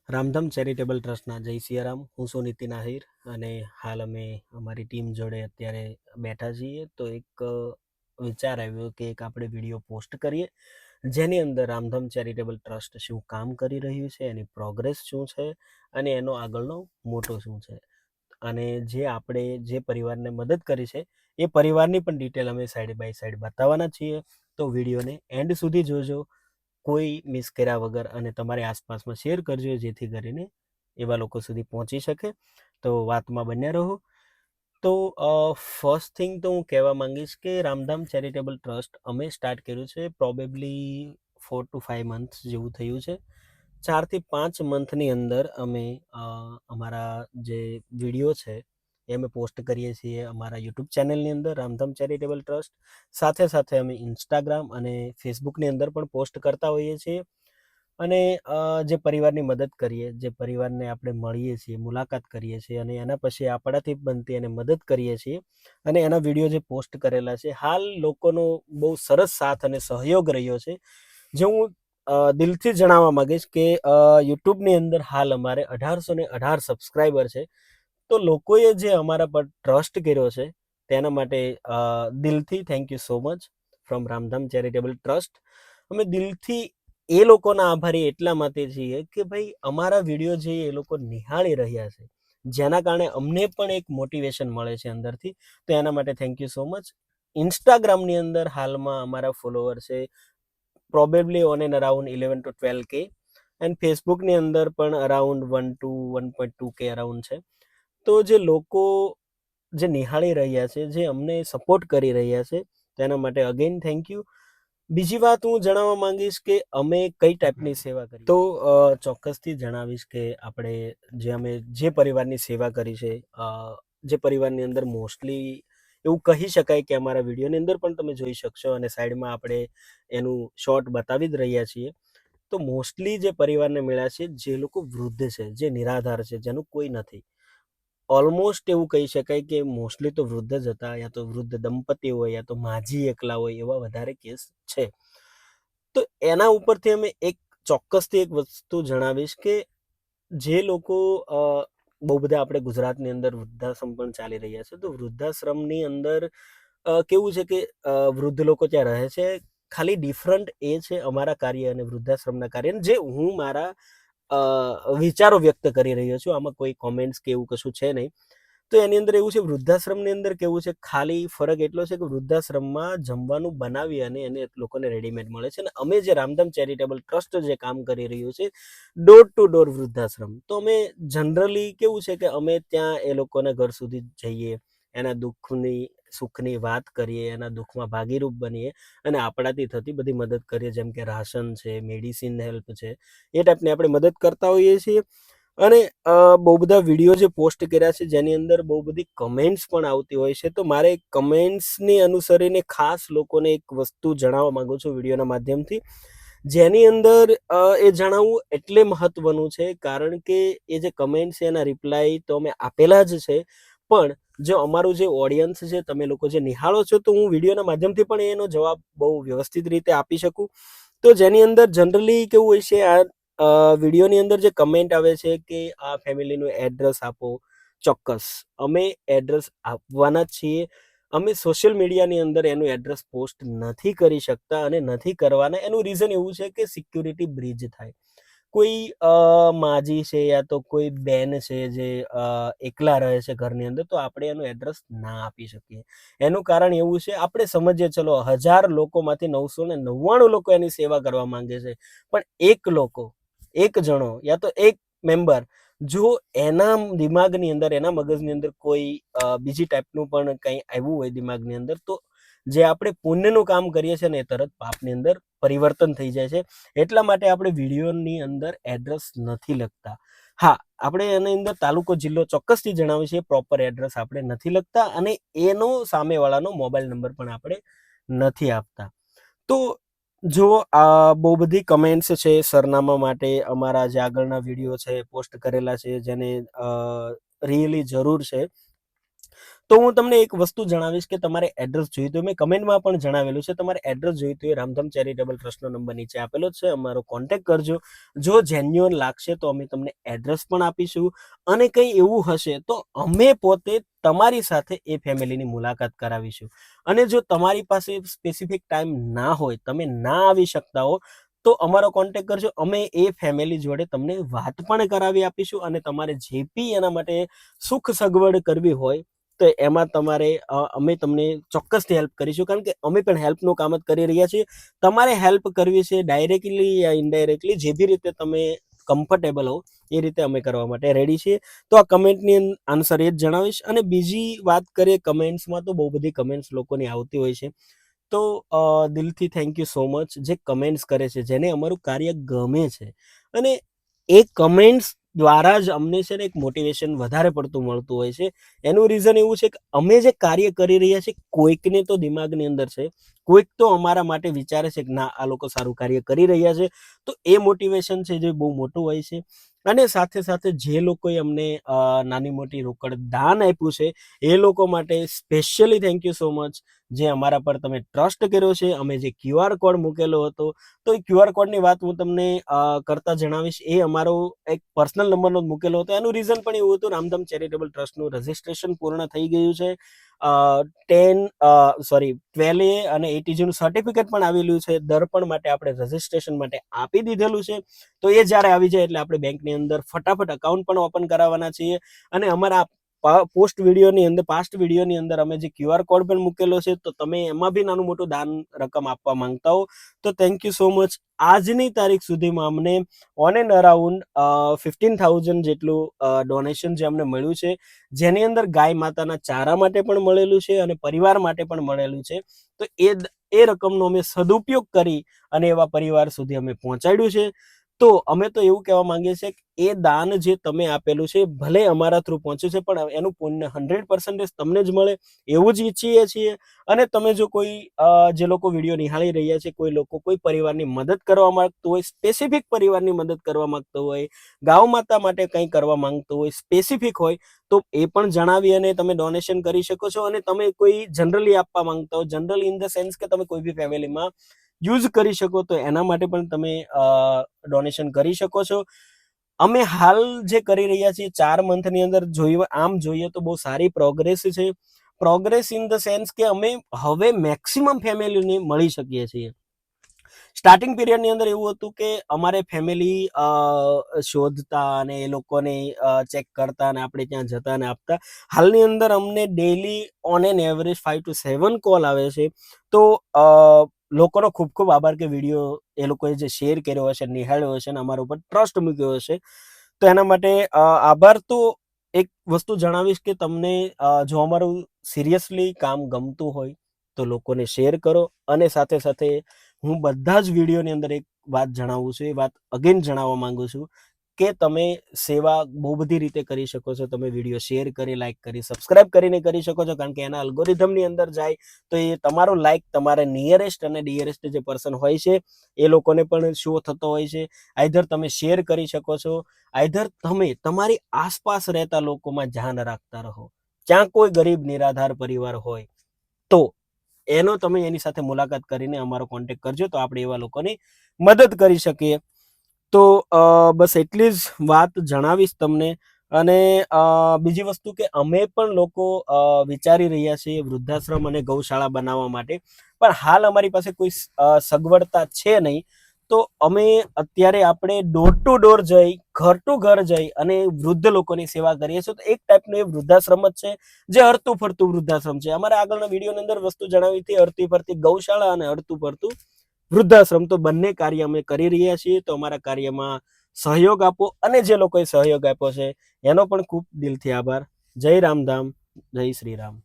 Ramdham charitable ટ્રસ્ટના જય સિયારામ. હું છું નીતિન આહિર અને હાલ અમે અમારી ટીમ જોડે અત્યારે બેઠા છીએ. તો એક વિચાર આવ્યો કે એક આપણે વિડીયો પોસ્ટ કરીએ જેની અંદર રામધામ ચેરિટેબલ ટ્રસ્ટ શું કામ કરી રહ્યું છે, એની પ્રોગ્રેસ શું છે અને એનો આગળનો મોટો શું છે, અને જે પરિવારને મદદ કરી છે એ પરિવારની પણ ડિટેલ અમે સાઈડ બાય સાઈડ બતાવવાના છીએ. તો વિડીયોને એન્ડ સુધી જોજો, કોઈ મિસ કર્યા વગર, અને તમારી આસપાસમાં શેર કરજો જેથી કરીને એવા લોકો સુધી પહોંચી શકે. તો વાતમાં બન્યા રહો. તો ફર્સ્ટ થિંગ તો હું કહેવા માંગીશ કે રામધામ ચેરિટેબલ ટ્રસ્ટ અમે સ્ટાર્ટ કર્યું છે પ્રોબેબલી 4 to 5 મંથ્સ જેવું થયું છે. 4 થી 5 મંથની અંદર અમે અમારા જે વિડીયો છે એ અમે પોસ્ટ કરીએ છીએ અમારા યુટ્યુબ ચેનલની અંદર રામધામ ચેરિટેબલ ટ્રસ્ટ. સાથે સાથે અમે ઇન્સ્ટાગ્રામ અને ફેસબુકની અંદર પણ પોસ્ટ કરતા હોઈએ છીએ. અને જે પરિવારની મદદ કરીએ, જે પરિવારને આપણે મળીએ છીએ, મુલાકાત કરીએ છીએ અને એના પછી આપણાથી બનતી એને મદદ કરીએ છીએ અને એના વિડીયો જે પોસ્ટ કરેલા છે, હાલ લોકોનો બહુ સરસ સાથ અને સહયોગ રહ્યો છે. જે હું દિલથી જણાવવા માંગીશ કે યુટ્યુબની અંદર હાલ અમારે 1818 સબસ્ક્રાઈબર છે. તો લોકોએ જે અમારા પર ટ્રસ્ટ કર્યો છે તેના માટે દિલથી thank you so much from Ramdham charitable trust. અમે દિલથી એ લોકોના આભારી એટલા માટે છીએ કે ભાઈ અમારા વિડીયો જે એ લોકો નિહાળી રહ્યા છે, જેના કારણે અમને પણ એક મોટિવેશન મળે છે અંદરથી. તો એના માટે થેન્ક યુ સો મચ. ઇન્સ્ટાગ્રામની અંદર હાલમાં અમારા ફોલોવર છે probably on and around 11 to 12K, and ફેસબુકની અંદર પણ અરાઉન્ડ 1 to 1.2K અરાઉન્ડ છે. તો જે લોકો જે નિહાળી રહ્યા છે, જે અમને સપોર્ટ કરી રહ્યા છે, તેના માટે અગેન થેન્ક યુ. બીજી વાત હું જણાવવા માંગીશ કે અમે કઈ ટાઈપની સેવા કરી. તો ચોક્કસથી જણાવીશ કે અમે જે પરિવારની સેવા કરી છે, જે પરિવારની અંદર મોસ્ટલી એવું કહી શકાય કે અમારા વિડીયોની અંદર પણ તમે જોઈ શકશો અને સાઈડમાં આપણે એનું શોર્ટ બતાવી જ રહ્યા છીએ. તો મોસ્ટલી જે પરિવારને મળ્યા છે, જે લોકો વૃદ્ધ છે, જે નિરાધાર છે, જેનું કોઈ નથી, ઓલમોસ્ટ એવું કહી શકાય કે મોસ્ટલી તો વૃદ્ધ જ હતા, યા તો વૃદ્ધ દંપતી હોય, યા તો માજી એકલા હોય, એવા વધારે કેસ છે. તો એના ઉપરથી અમે ચોક્કસથી એક વસ્તુ જણાવીશ કે જે લોકો બહુ બધા આપણે ગુજરાતની અંદર વૃદ્ધાશ્રમ પણ ચાલી રહ્યા છે. તો વૃદ્ધાશ્રમની અંદર કેવું છે કે વૃદ્ધ લોકો ત્યાં રહે છે. ખાલી ડિફરન્ટ એ છે અમારા કાર્ય અને વૃદ્ધાશ્રમના કાર્ય, જે હું મારા વિચારો વ્યક્ત કરી રહ્યો છું. આમાં કોઈ કોમેન્ટ્સ કે એવું કશું છે નહીં. તો એની અંદર એવું છે, વૃદ્ધાશ્રમની અંદર કેવું છે, ખાલી ફરક એટલો છે કે વૃદ્ધાશ્રમમાં જમવાનું બનાવી અને એને લોકોને રેડીમેડ મળે છે. અને અમે જે રામધામ ચેરિટેબલ ટ્રસ્ટ જે કામ કરી રહ્યું છે ડોર ટુ ડોર વૃદ્ધાશ્રમ, તો અમે જનરલી કેવું છે કે અમે ત્યાં એ લોકોના ઘર સુધી જઈએ, એના દુઃખની સુખની વાત કરીએ, એના દુઃખમાં ભાગીરૂપ બનીએ અને આપણાથી થતી બધી મદદ કરીએ, જેમ કે રાશન છે, મેડિસિન હેલ્પ છે, એ ટાઈપની આપણે મદદ કરતા હોઈએ છીએ. અને બહુ બધા વિડીયો જે પોસ્ટ કર્યા છે જેની અંદર બહુ બધી કમેન્ટ્સ પણ આવતી હોય છે. તો મારે કમેન્ટ્સની અનુસરીને ખાસ લોકોને એક વસ્તુ જણાવવા માંગુ છું વિડીયોના માધ્યમથી, જેની અંદર એ જણાવવું એટલે મહત્વનું છે કારણ કે એ જે કમેન્ટ છે એના રિપ્લાય તો અમે આપેલા જ છે, પણ જો અમારું જે ઓડિયન્સ છે, તમે લોકો જે નિહાળો છો, તો હું વિડીયોના માધ્યમથી પણ એનો જવાબ બહુ વ્યવસ્થિત રીતે આપી શકું. તો જેની અંદર જનરલી કેવું હોય છે, આ વિડીયોની અંદર જે કમેન્ટ આવે છે કે આ ફેમિલીનું એડ્રેસ આપો, ચોક્કસ અમે એડ્રેસ આપવાના જ છીએ. અમે સોશિયલ મીડિયાની અંદર એનું એડ્રેસ પોસ્ટ નથી કરી શકતા અને નથી કરવાના. એનું રીઝન એવું છે કે સિક્યુરિટી બ્રીચ થાય. કોઈ માજી છે યા તો કોઈ બેન છે જે એકલા રહે છે ઘરની અંદર, તો આપણે એનું એડ્રેસ ના આપી શકીએ. એનું કારણ એવું છે, આપણે સમજીએ, ચલો 1000 લોકોમાંથી 999 લોકો એની સેવા કરવા માંગે છે, પણ એક જણો યા તો એક મેમ્બર જો એના દિમાગની અંદર, એના મગજની અંદર કોઈ બીજી ટાઈપનું પણ કંઈ આવ્યું હોય દિમાગની અંદર, તો જે આપણે પુણ્યનું કામ કરીએ છીએ ને એ તરત પાપની અંદર પરિવર્તન થઈ જાય છે. એટલા માટે આપણે વિડીયોની અંદર એડ્રેસ નથી લખતા. હા, આપણે એની અંદર તાલુકો, જિલ્લો ચોક્કસથી જણાવીએ છીએ, પ્રોપર એડ્રેસ આપણે નથી લખતા અને એનો સામેવાળાનો મોબાઈલ નંબર પણ આપણે નથી આપતા. તો જો આ બહુ બધી કમેન્ટ્સ છે સરનામા માટે, અમારા જે આગળના વિડીયો છે પોસ્ટ કરેલા છે જેને રિયલી જરૂર છે, તો હું તમને એક વસ્તુ જણાવીશ કે તમારે એડ્રેસ જોઈતું હોય, મેં કમેન્ટમાં પણ જણાવેલું છે, તમારે એડ્રેસ જોઈતું હોય રામધામ ચેરિટેબલ ટ્રસ્ટનો નંબર નીચે આપેલો છે, અમારો કોન્ટેક્ટ કરજો. જો જેન્યુઅન લાગશે તો અમે તમને એડ્રેસ પણ આપીશું, અને કંઈ એવું હશે તો અમે પોતે તમારી સાથે એ ફેમિલીની મુલાકાત કરાવીશું. અને જો તમારી પાસે સ્પેસિફિક ટાઈમ ના હોય, તમે ના આવી શકતા હો, તો અમારો કોન્ટેક્ટ કરજો. અમે એ ફેમિલી જોડે તમને વાત પણ કરાવી આપીશું, અને તમારે જે બી એના માટે સુખ સગવડ કરવી હોય તો એમાં તમારે અમે તમને ચોક્કસથી હેલ્પ કરીશું, કારણ કે અમે પણ હેલ્પનું કામ જ કરી રહ્યા છીએ. તમારે હેલ્પ કરવી છે ડાયરેક્ટલી યા ઇનડાયરેક્ટલી, જે બી રીતે તમે કમ્ફર્ટેબલ હો એ રીતે અમે કરવા માટે રેડી છીએ. તો આ કમેન્ટની આન્સર એ જ જણાવીશ. અને બીજી વાત કરીએ કમેન્ટ્સમાં, તો બહુ બધી કમેન્ટ્સ લોકોની આવતી હોય છે. તો દિલથી થેન્ક યુ સો મચ જે કમેન્ટ્સ કરે છે, જેને અમારું કાર્ય ગમે છે, અને એ કમેન્ટ્સ દ્વારા જ અમને છે ને એક મોટિવેશન વધારે પડતું મળતું હોય છે. એનું રીઝન એવું છે કે અમે જે કાર્ય કરી રહ્યા છીએ, કોઈકને તો દિમાગની અંદર છે, કોઈક તો અમારા માટે વિચારે છે કે ના, આ લોકો સારું કાર્ય કરી રહ્યા છે. તો એ મોટિવેશન છે જે બહુ મોટું હોય છે. અને સાથે સાથે જે લોકોએ અમને નાની મોટી રોકડ દાન આપ્યું છે, એ લોકો માટે specially thank you so much, જે અમારા પર તમે ટ્રસ્ટ કર્યો છે. અમે જે QR કોડ મૂકેલો હતો, તો એ QR કોડની વાત હું તમને કરતા જણાવીશ. એ અમારો એક પર્સનલ નંબરનો જ મૂકેલો હતો. એનું રીઝન પણ એવું હતું, રામધામ ચેરિટેબલ ટ્રસ્ટનું રજિસ્ટ્રેશન પૂર્ણ થઈ ગયું છે. 12A અને 80Gનું સર્ટિફિકેટ પણ આવેલું છે. દર્પણ માટે આપણે રજિસ્ટ્રેશન માટે આપી દીધેલું છે. તો એ જ્યારે આવી જાય એટલે આપણે બેંકની અંદર ફટાફટ અકાઉન્ટ પણ ઓપન કરાવવાના છીએ. અને અમારા પાસ્ટ વિડીયોની અંદર અમે જે QR કોડ પણ મૂકેલો છે, તો તમે એમાં બી નાનું મોટું દાન રકમ આપવા માંગતા હો તો થેન્ક યુ સો મચ. આજની તારીખ સુધીમાં અમને ઓન એન્ડ અરાઉન્ડ 15,000 જેટલું ડોનેશન જે અમને મળ્યું છે, જેની અંદર ગાય માતાના ચારા માટે પણ મળેલું છે અને પરિવાર માટે પણ મળેલું છે. તો એ રકમનો અમે સદુપયોગ કરી અને એવા પરિવાર સુધી અમે પહોંચાડ્યું છે. તો અમે તો એવું કહેવા માંગીએ છીએ કે એ દાન જે તમે આપેલું છે, ભલે અમારા થ્રુ પહોંચ્યું છે, પણ એનું પુણ્ય 100% તમને જ મળે એવું જ ઈચ્છીએ છીએ. અને તમે જો કોઈ જે લોકો વિડીયો નિહાળી રહ્યા છે, કોઈ લોકો કોઈ પરિવારની મદદ કરવા માંગતું હોય, સ્પેસિફિક પરિવારની મદદ કરવા માંગતો હોય, ગાય માતા માટે કંઈ કરવા માંગતો હોય, સ્પેસિફિક હોય, તો એ પણ જણાવી અને તમે ડોનેશન કરી શકો છો. અને તમે કોઈ જનરલી આપવા માંગતા હો, જનરલ ઇન ધ સેન્સ કે તમે કોઈ બી ફેમિલીમાં યુઝ કરી શકો, તો એના માટે પણ તમે ડોનેશન કરી શકો છો. અમે હાલ જે કરી રહ્યા છીએ 4 મંથની અંદર આમ જોઈએ તો બહુ સારી પ્રોગ્રેસ છે. પ્રોગ્રેસ ઇન ધ સેન્સ કે અમે હવે મેક્સિમમ ફેમિલીને મળી શકીએ છીએ. સ્ટાર્ટિંગ પીરિયડની અંદર એવું હતું કે અમારે ફેમિલી શોધતા અને એ લોકોને ચેક કરતા અને આપણે ત્યાં જતા અને આપતા. હાલની અંદર અમને daily on an average 5 to 7 call આવે છે. તો લોકોનો ખૂબ ખૂબ આભાર કે વિડીયો એ લોકોએ જે શેર કર્યો હશે, નિહાળ્યો હશે અને અમારા ઉપર ટ્રસ્ટ મૂક્યો હશે. તો એના માટે આભાર. તો એક વસ્તુ જણાવીશ કે તમને જો અમારું સિરિયસલી કામ ગમતું હોય તો લોકોને શેર કરો. અને સાથે સાથે હું બધા જ વિડીયોની અંદર એક વાત જણાવું છું, એ વાત અગેન જણાવવા માંગુ છું કે તમે સેવા બહુ બધી રીતે કરી શકો છો. તમે વિડીયો શેર કરી, લાઇક કરી, સબસ્ક્રાઇબ કરીને કરી શકો છો, કારણ કે એના અલ્ગોરિધમની અંદર જાય તો એ તમારો લાઇક તમારે નિયરેસ્ટ અને ડિયરેસ્ટ જે પર્સન હોય છે એ લોકોને પણ શો થતો હોય છે. આઈધર તમે શેર કરી શકો છો, આઈધર તમે તમારી આસપાસ રહેતા લોકોમાં ધ્યાન રાખતા રહો. ક્યાં કોઈ ગરીબ નિરાધાર પરિવાર હોય તો તમે એની સાથે મુલાકાત કરીને અમારો કોન્ટેક્ટ કરજો, તો આપણે એવા લોકોની મદદ કરી શકીએ. તો બસ એટલી જ વાત જણાવીશ તમને. અને બીજી વસ્તુ કે અમે પણ લોકો વિચારી રહ્યા છીએ વૃદ્ધાશ્રમ અને ગૌશાળા બનાવવા માટે, પણ હાલ અમારી પાસે કોઈ સગવડતા છે નહીં. તો અમે અત્યારે આપણે ડોર ટુ ડોર જઈ, ઘર ટુ ઘર જઈ અને વૃદ્ધ લોકોની સેવા કરીએ છીએ. તો એક ટાઈપનું એ વૃદ્ધાશ્રમ જ છે, જે હરતું ફરતું વૃદ્ધાશ્રમ છે. અમારા આગળના વિડીયોની અંદર વસ્તુ જણાવી હતી, હરતી ફરતી ગૌશાળા અને હરતું ફરતું વૃદ્ધાશ્રમ. તો બંને કાર્ય અમે કરી રહ્યા છીએ. તો અમારા કાર્યમાં સહયોગ આપો, અને જે લોકોએ સહયોગ આપ્યો છે એનો પણ ખૂબ દિલથી આભાર. જય રામધામ, જય શ્રી રામ.